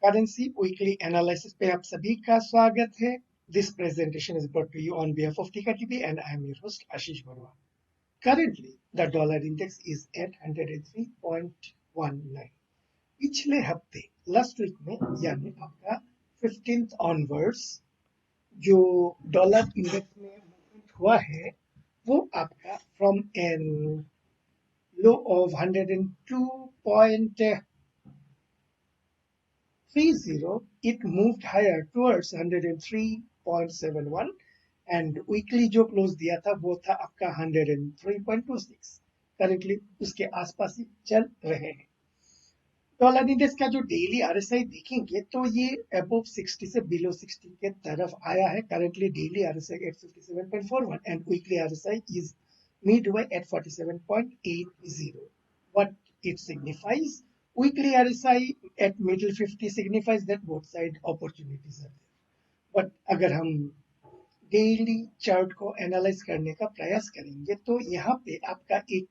Currency weekly analysis पे आप सभी का स्वागत है। This presentation is brought to you on behalf of Tika TV and I am your host Ashish Barua. Currently, the dollar index is at 103.19. पिछले हफ्ते last week में यानी आपका 15th onwards जो डॉलर इंडेक्स में मूवमेंट हुआ है वो आपका from an low of 102.30, it moved higher towards 103.71 and weekly जो क्लोज दिया था वो था आपका 103.26. करेंटली उसके आसपास ही चल रहे हैं। डॉलर इंडेक्स का जो डेली आरएसआई देखेंगे तो ये अबव 60 से बिलो 60 के तरफ आया है। Currently daily RSI at 57.41 and weekly RSI is midway at 47.80. What it signifies? Weekly RSI at middle 50 signifies that both side opportunities are there. But अगर हम डेली चार्ट को एनालाइज करने का प्रयास करेंगे तो यहाँ पे आपका एक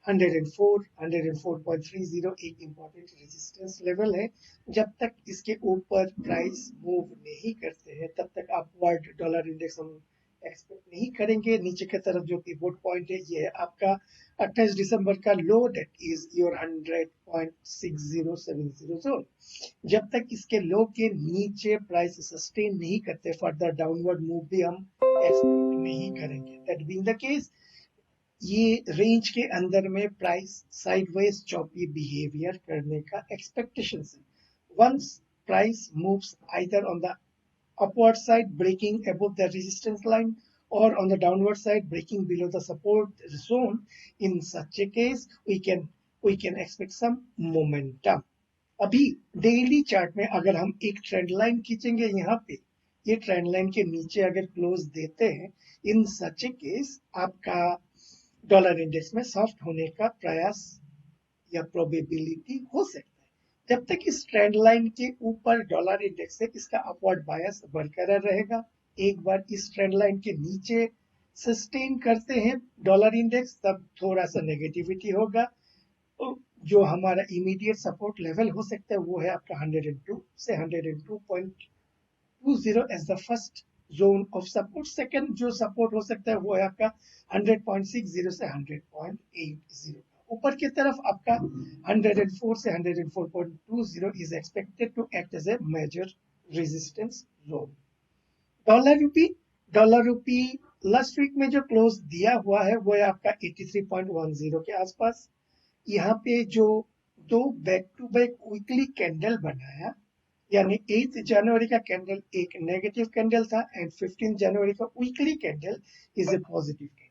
104.30 एक इम्पोर्टेंट रेजिस्टेंस लेवल है। जब तक इसके ऊपर प्राइस मूव नहीं करते हैं तब तक अपवर्ड डॉलर इंडेक्स हम एक्सपेक्ट नहीं करेंगे। नीचे की तरफ जो पिवोट पॉइंट है ये है आपका 28 दिसंबर का लो, दैट इज योर 100.6070 जोन। जब तक इसके लो के नीचे प्राइस सस्टेन नहीं करते फर्दर डाउनवर्ड मूव भी हम एक्सपेक्ट नहीं करेंगे। दैट बीइंग द केस ये रेंज के अंदर में प्राइस साइडवेज चॉपी बिहेवियर करने का एक्सपेक्टेशन है। Once price moves either on the upward side breaking above the resistance line or on the downward side breaking below the support zone, in such a case we can expect some momentum. अभी daily chart में अगर हम एक trend line खींचेंगे यहाँ पे, ये trend line के नीचे अगर क्लोज देते हैं, इन सच ए केस आपका डॉलर इंडेक्स में सॉफ्ट होने का प्रयास या प्रोबेबिलिटी हो सकता है। जब तक इस ट्रेंड लाइन के ऊपर डॉलर इंडेक्स है इसका अपवर्ड बायस बरकरार रहेगा। एक बार इस ट्रेंड लाइन के नीचे सस्टेन करते हैं डॉलर इंडेक्स तब थोड़ा सा नेगेटिविटी होगा। जो हमारा इमीडिएट सपोर्ट लेवल हो सकता है वो है आपका 102 से 102.20 as the first zone of support. Second जो सपोर्ट हो सकता है वो है आपका 100.60 से 100.80। ऊपर की तरफ आपका 104 से 104.20 is expected to act as a major resistance zone. Dollar रूपी लास्ट वीक में जो क्लोज दिया हुआ है वो है आपका 83.10 के आसपास। यहाँ पे जो दो back to back weekly candle बनाया, यानी 8 जनवरी का कैंडल एक नेगेटिव कैंडल था एंड 15 जनवरी का weekly candle is a positive candle.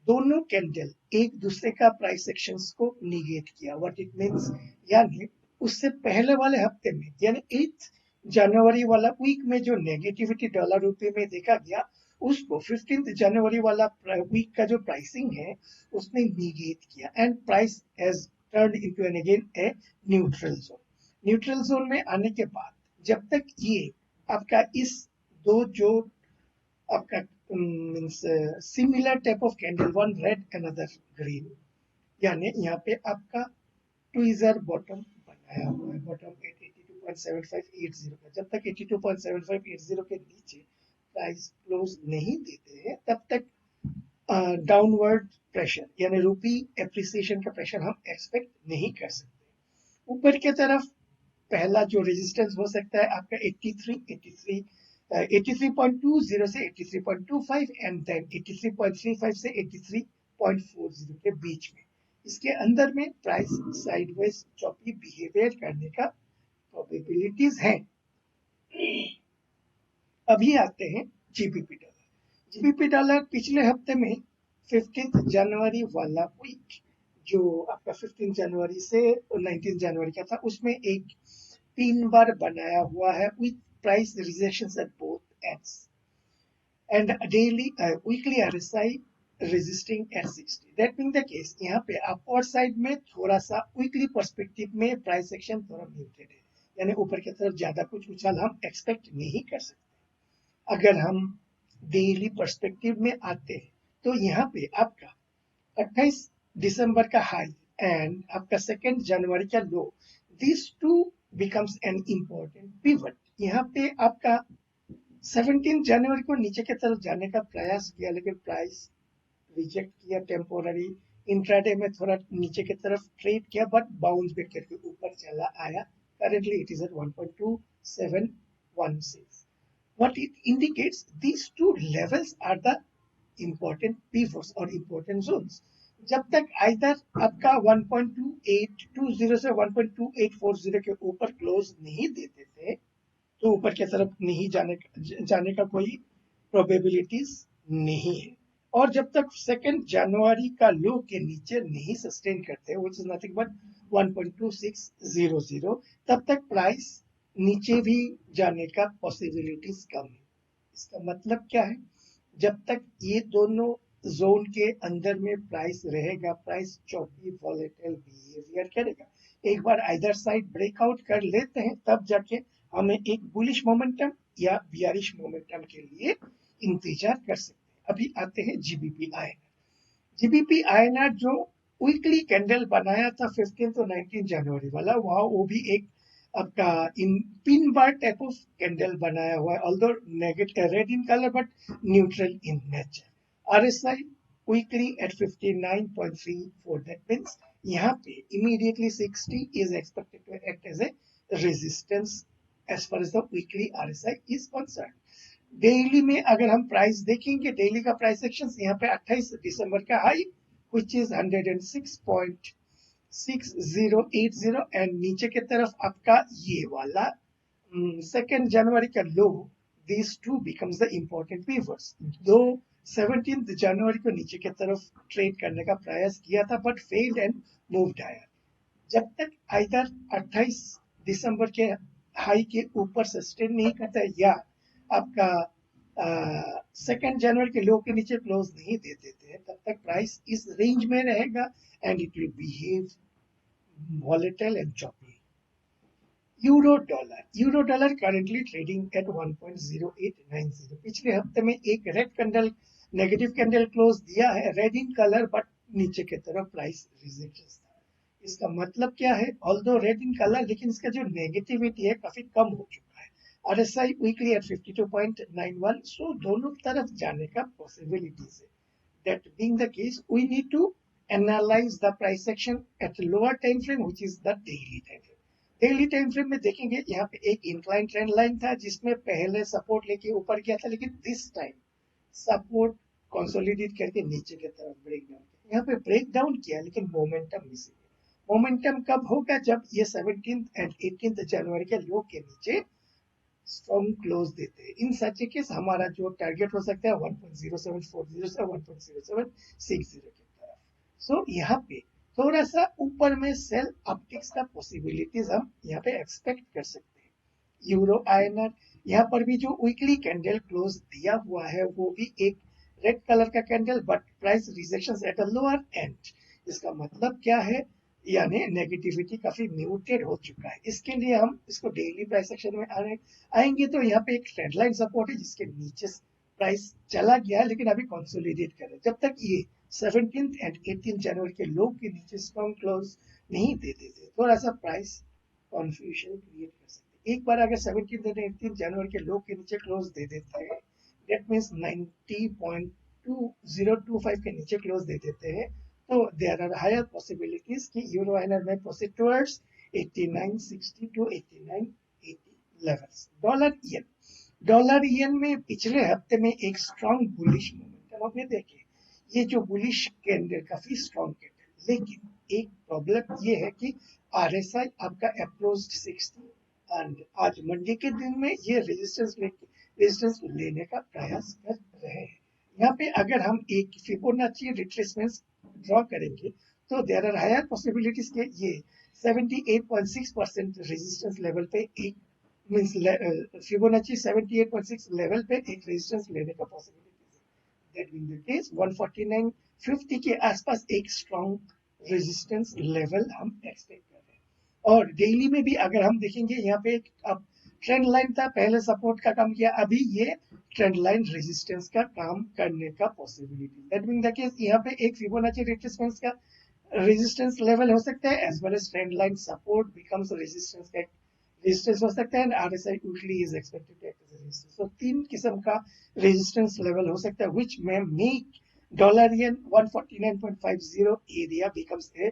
दोनों कैंडल एक दूसरे का प्राइस एक्शंस को निगेट किया। व्हाट इट मींस, यानी उससे पहले वाले हफ्ते में यानी 8 जनवरी वाला वीक में जो नेगेटिविटी डॉलर रुपए में देखा गया उसको 15 जनवरी वाला वीक का जो प्राइसिंग है उसने निगेट किया and price has turned into an again a neutral zone. Neutral zone में आने के बाद जब तक ये आपका इस दो जो आपका similar type of candle, one red another green, यानी यहाँ पे आपका ट्विजर बॉटम बनाया हुआ है, बॉटम 82.7580 का। जब तक 82.7580 के नीचे प्राइस क्लोज नहीं देते हैं तब तक डाउनवर्ड प्रेशर यानी रूपी एप्रिसिएशन का प्रेशर हम एक्सपेक्ट नहीं कर सकते। ऊपर की तरफ पहला जो रेजिस्टेंस हो सकता है आपका 83.20 से 83.25 एंड देन 83.35 से 83.40 के बीच में। इसके अंदर में प्राइस साइडवेज चॉपी बिहेवियर करने का प्रोबेबिलिटीज हैं। अभी आते हैं जीबीपी डॉलर। जीबीपी डॉलर पिछले हफ्ते में 15 जनवरी वाला वीक जो आपका 15 जनवरी से 19 जनवरी का था उसमें एक 3 बार बनाया हुआ है with price resistance at both ends and daily weekly RSI resisting at 60. That being the case, यहाँ पे upward side में थोड़ा सा weekly perspective में price action थोड़ा muted है, यानी ऊपर की तरफ ज्यादा कुछ उछाल हम expect नहीं कर सकते। अगर हम daily perspective में आते हैं तो यहाँ पे आपका 28 दिसंबर का हाई एंड आपका 2 जनवरी का लो, these two becomes an important pivot. यहाँ पे आपका 17 जनवरी को नीचे की तरफ जाने का प्रयास किया, लेकिन प्राइस रिजेक्ट किया टेम्पोररी। इंट्राडे में थोड़ा नीचे की तरफ ट्रेड किया, बट बाउंस बैक करके ऊपर चला आया। Currently it is at 1.2716. What it indicates, these two levels are the important pivots or important zones. जब तक आइदर आपका 1.2820 से 1.2840 के ऊपर क्लोज नहीं देते थे, तो ऊपर की तरफ नहीं जाने का कोई प्रोबेबिलिटीज नहीं है। और जब तक 2 जनवरी का लो के नीचे नहीं सस्टेन करते, व्हिच इज नथिंग बट 1.2600, तब तक प्राइस नीचे भी जाने का पॉसिबिलिटीज कम है। इसका मतलब क्या है, जब तक ये दोनों जोन के अंदर में प्राइस रहेगा, प्राइस चौपी वॉलेटाइल बिहेवियर करेगा। एक बार आइदर साइड ब्रेकआउट कर लेते हैं, तब जाके हमें एक बुलिश मोमेंटम या बियरिश मोमेंटम के लिए इंतजार कर सकते हैं। अभी आते हैं जीबीपी आईएनआर। जीबीपी आईएनआर जो वीकली कैंडल बनाया था 15 to 19 जनवरी वाला, वहां वो भी एक आपका इन pin bar type of candle बनाया हुआ है, although negative red in colour but neutral in nature. RSI quickly at 59.34. That means यहाँ पे immediately 60 is expected to act as a resistance as far as the weekly RSI is concerned. Daily में अगर हम price देखेंगे, daily का price action यहाँ पे 28 दिसंबर का हाई which is 106.6080 एंड नीचे की तरफ आपका ये वाला 2 जनवरी का लो, these two becomes the important pivots. दो 17 जनवरी को नीचे की तरफ ट्रेड करने का प्रयास किया था, but failed and moved higher. जब तक आइदर 28 दिसंबर के हाई के ऊपर सस्टेन नहीं करता है, या आपका 2 जनवरी के लो के नीचे क्लोज नहीं दे देते हैं, तब तक प्राइस इस रेंज में रहेगा and it will behave volatile and choppy. Euro dollar currently trading at 1.0890। पिछले हफ्ते में एक red candle, negative candle close दिया है, रेड इन कलर, बट नीचे की तरफ प्राइस रिजेक्शन था। इसका मतलब क्या है, ऑल्दो रेड इन कलर, लेकिन इसका जो नेगेटिविटी है काफी कम हो चुका है। RSI वीकली एट 52.91, सो दोनों तरफ जाने का पॉसिबिलिटीज है। That being the case, we need to analyze the price action at lower time frame, which is the daily time frame. Daily time frame में देखेंगे, यहाँ पे एक इंक्लाइन ट्रेंड लाइन था जिसमें पहले सपोर्ट लेके ऊपर गया था, लेकिन दिस टाइम सपोर्ट कंसोलिडेट करके नीचे की तरफ ब्रेक डाउन किया। यहाँ पे ब्रेक डाउन किया, लेकिन मोमेंटम मिसिंग है। मोमेंटम कब होगा, जब ये 17 एंड 18 जनवरी के लो के नीचे स्ट्रॉन्ग क्लोज देते हैं। इन सच केस हमारा जो टारगेट हो सकता है 1.0740 से 1.0760 की तरफ। सो यहाँ पे थोड़ा सा ऊपर में सेल अपटिक्स का पॉसिबिलिटीज हम यहाँ पे एक्सपेक्ट कर सकते हैं। यूरो आईएनआर, यहाँ पर भी जो वीकली कैंडल क्लोज दिया हुआ है, वो भी एक रेड कलर का candle, but price rejection at a lower and. इसका मतलब क्या है, यानी नेगेटिविटी काफी म्यूटेड हो चुका है। इसके लिए हम इसको डेली प्राइस एक्शन में आएंगे, तो यहाँ पे एक ट्रेंड लाइन सपोर्ट है जिसके नीचे प्राइस चला गया है, लेकिन अभी कंसोलिडेट कर रहे हैं। जब तक ये 17 एंड 18 जनवरी के लो के नीचे स्ट्रॉन्ग क्लोज नहीं दे देते, थोड़ा सा प्राइस कंफ्यूजन क्रिएट कर सकते हैं। एक बार अगर 17 एंड 18 जनवरी के लो के नीचे क्लोज दे देते हैं, दैट मींस 90.2025 के नीचे क्लोज दे देते हैं, तो देयर आर हायर पॉसिबिलिटीज कि यूरो आईएनआर में proceed towards 8960 to 8980 levels. Dollar yen में पिछले हफ्ते में एक स्ट्रॉन्ग बुलिश मोमेंटम हमने देखे। ये जो बुलिश कैंडल काफी स्ट्रॉन्ग कैंडल, लेकिन एक प्रॉब्लम ये है कि RSI आपका अप्रोच 60 एंड आज मंडे के दिन में ये रेजिस्टेंस लेने का प्रयास कर रहे हैं। यहाँ पे अगर हम एक फिबोनाची रिट्रेसमेंट ड्रॉ करेंगे, तो देयर आर हायर पॉसिबिलिटीज के ये 78.6% रेजिस्टेंस लेवल पे एक मींस फिबोनाची 78.6 लेवल पे एक रेजिस्टेंस लेने का पॉसिबिलिटी है। दैट मीन द केस 149.50 के आसपास एक स्ट्रॉन्ग रेजिस्टेंस लेवल हम एक्सपेक्ट कर रहे हैं। और डेली में भी अगर हम देखेंगे, यहाँ पे अब ट्रेंड लाइन था, पहले सपोर्ट का काम किया, अभी ये ट्रेंड लाइन रेजिस्टेंस का काम करने का possibility. That mean the case यहाँ पे एक फिबोनाची रिट्रेसमेंट का रेजिस्टेंस लेवल हो सकता है, as well as trend line support becomes resistance का रेजिस्टेंस हो सकता है, RSI weekly is expected to act as resistance. तो तीन किस्म का रेजिस्टेंस लेवल हो सकता है व्हिच में make dollar yen 149.50 area becomes a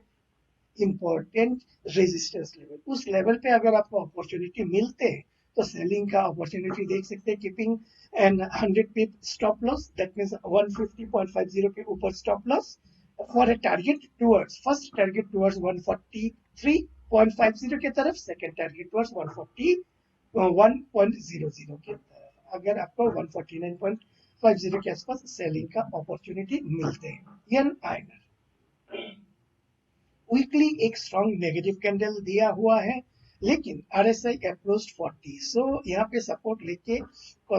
important resistance level. उस लेवल पे अगर आपको अपॉर्चुनिटी मिलते हैं तो सेलिंग का अपॉर्चुनिटी देख सकते हैं। Keeping and 100 pip stop loss, that means 150.50 के ऊपर stop loss for a target towards, first target towards 143.50 के तरफ, सेकंड टारगेट टुवर्ड्स 141.00 के तरफ। अगर आपको 149.50 के आसपास सेलिंग का अपॉर्चुनिटी मिलते हैं। यन आइनर वीकली एक स्ट्रॉन्ग नेगेटिव कैंडल दिया हुआ है, लेकिन RSI अप्रोच 40, सो यहाँ पे सपोर्ट लेके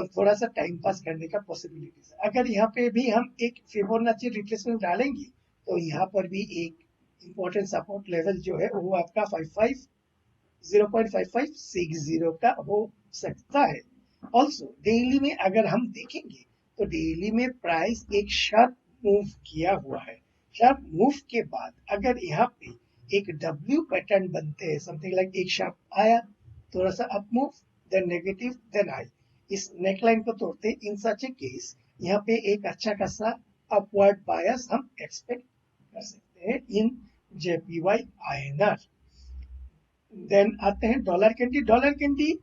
थोड़ा सा टाइम पास करने का पॉसिबिलिटीज है। अगर यहाँ पे भी हम एक फिबोनाची रिट्रेसमेंट डालेंगे तो यहाँ पर भी एक इंपॉर्टेंट सपोर्ट लेवल जो है वो आपका 0.5560 का हो सकता है। ऑल्सो डेली में अगर हम देखेंगे तो डेली में प्राइस एक शार्प मूव किया हुआ है। शार्प मूव के बाद अगर यहाँ पे एक W पैटर्न बनते हैं, समथिंग लाइक एक शार्प आया, थोड़ा सा up move, then negative, then high, इस नेकलाइन को तोड़ते, इन सच ए केस यहाँ पे एक अच्छा खासा अपवर्ड बायस हम एक्सपेक्ट कर सकते हैं इन JPY INR। देन आते हैं डॉलर कैंडी। डॉलर कैंडी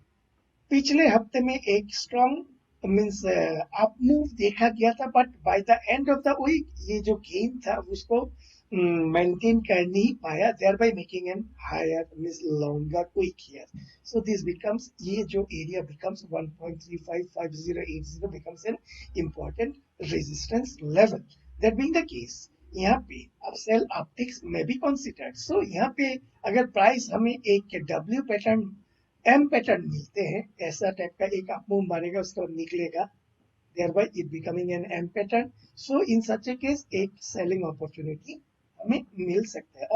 पिछले हफ्ते में एक स्ट्रॉन्ग मींस अप मूव देखा गया था, but by the end of the week ये जो गेन था उसको मेंटेन कर नहीं पाया, thereby making an higher means longer quick here. So this becomes, ये जो area becomes 1.355080 becomes an important resistance level. That being the case यहाँ पे अब सेल ऑप्टिक्स में भी कंसीडर्ड। सो यहाँ पे अगर प्राइस हमें एक W पैटर्न, एम पैटर्न मिलते हैं, ऐसा टाइप का एक अप मूव मारेगा उसके बाद निकलेगा, thereby it becoming an M pattern, so in such a case एक सेलिंग अपॉर्चुनिटी हमें मिल सकता है।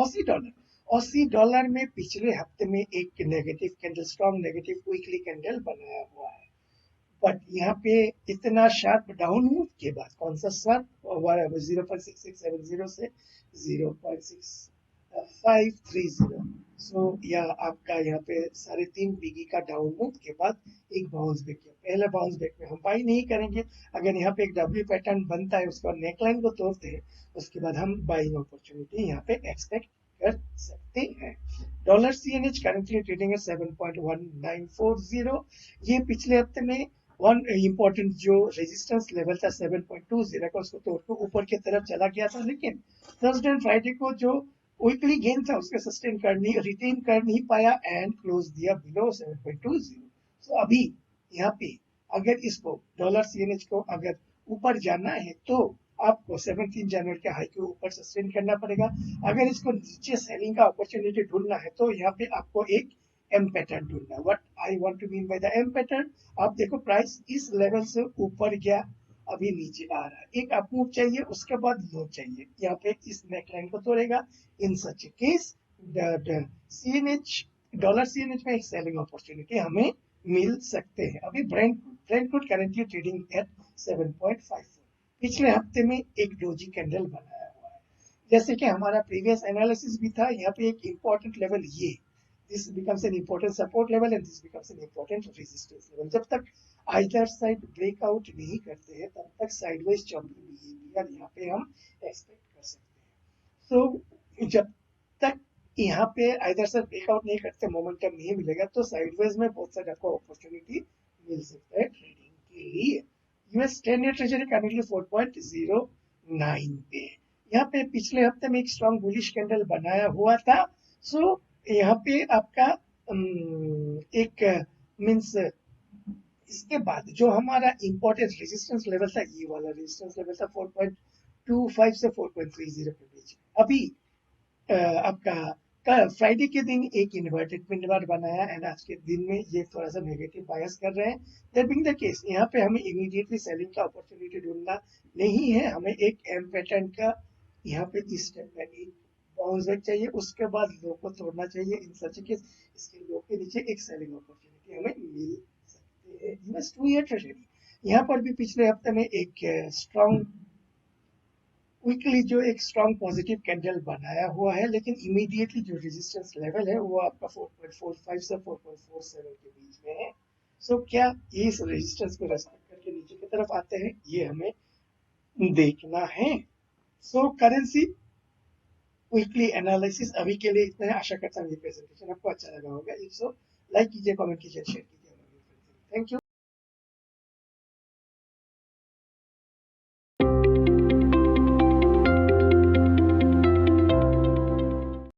ऑसी डॉलर में पिछले हफ्ते में एक negative candle, strong negative weekly candle बनाया हुआ है, बट यहाँ पे इतना शार्प डाउन मूव के बाद कौन सा शार्प 0.6670 से 0.6530, सो या आपका यहाँ पे 3.5 पीगी का डाउन मूव के बाद एक बाउंस बैक किया। पहले बाउंस बैक में हम बाई नहीं करेंगे, अगर यहाँ पे एक W पैटर्न बनता है उसके बाद नेकलाइन को तोड़ते हैं उसके बाद हम बाइंग अपॉर्चुनिटी यहाँ पे एक्सपेक्ट कर सकते हैं। डॉलर CNH करेंटली ट्रेडिंग है 7.1940। ये पिछले हफ्ते में वन इम्पोर्टेंट जो रेजिस्टेंस लेवल था 7.20 का उसको तोड़ के ऊपर की तरफ चला गया था, लेकिन थर्सडे एंड फ्राइडे को जो वीकली गेन था उसके सस्टेन कर नहीं, रिटेन कर नहीं पाया एंड क्लोज दिया बिलो 7.20। सो अभी यहाँ पे अगर इसको डॉलर CNH को अगर ऊपर जाना है तो आपको 17 जनवरी के हाई के ऊपर सस्टेन करना पड़ेगा। अगर इसको नीचे सेलिंग का अपॉर्चुनिटी ढूंढना है तो यहाँ पे आपको एक एम पैटर्न ढूंढना है। What I want to mean by the M pattern, आप देखो प्राइस इस लेवल से ऊपर गया, अभी नीचे आ रहा है, एक अप मूव चाहिए उसके बाद लो चाहिए, यहाँ पे इस नेकलाइन को तोड़ेगा। In such case CNH, dollar CNH में एक सेलिंग अपॉर्चुनिटी हमें मिल सकते हैं। अभी Brent crude currently trading at 7.54, पिछले हफ्ते में एक डोजी कैंडल बनाया हुआ है। जैसे कि हमारा प्रीवियस एनालिसिस भी था, यहाँ पे एक इंपॉर्टेंट लेवल ये, this becomes an important support level and this becomes an important resistance level। जब तक either side ब्रेकआउट नहीं करते हैं तब तक साइडवेज चॉपी बिहेवियर यहाँ पे हम एक्सपेक्ट कर सकते हैं। तो जब तक यहाँ पे आइदर साइड ब्रेकआउट नहीं करते, मोमेंटम नहीं मिलेगा, तो साइडवेज में बहुत सारे आपको अपॉर्चुनिटी मिल सकता है ट्रेडिंग के लिए। US 10 ईयर ट्रेजरी करेंटली 4.09 पे, यहाँ पे पिछले हफ्ते में एक स्ट्रॉन्ग बुलिश कैंडल बनाया हुआ था। सो यहाँ पे आपका एक मींस इसके बाद जो हमारा इंपॉर्टेंट रेजिस्टेंस लेवल था, ये वाला रेजिस्टेंस लेवल था 4.25 से 4.30 के बीच। अभी आपका फ्राइडे के दिन एक इन्वर्टेड पिन बार बनाया एंड आज के दिन में ये थोड़ा सा नेगेटिव बायस कर रहे हैं। दैट बीइंग द केस यहाँ पे हमें इमीडिएटली सेलिंग का अपॉर्चुनिटी ढूंढना नहीं है, हमें एक एम पैटर्न का यहाँ पे इस टाइप का एक बाउंस बैक चाहिए, उसके बाद लो को तोड़ना चाहिए। इन सच केस इसके लो के नीचे एक सेलिंग अपॉर्चुनिटी हमें मिल सकती है। US 2 ईयर ट्रेजरी यहाँ पर भी पिछले हफ्ते में एक स्ट्रॉन्ग वीकली जो एक स्ट्रॉन्ग पॉजिटिव कैंडल बनाया हुआ है, लेकिन इमीडिएटली जो रेजिस्टेंस लेवल है वो आपका 4.45 से 4.47 के बीच में है। सो क्या ये इस रेजिस्टेंस को रेस्पेक्ट करके नीचे की तरफ आते हैं, ये हमें देखना है। सो करेंसी वीकली एनालिसिस अभी के लिए इतना है। आशा करता हूँ ये प्रेजेंटेशन आपको अच्छा लगा होगा। इफ सो लाइक कीजिए, कमेंट कीजिए, शेयर कीजिए। Thank you.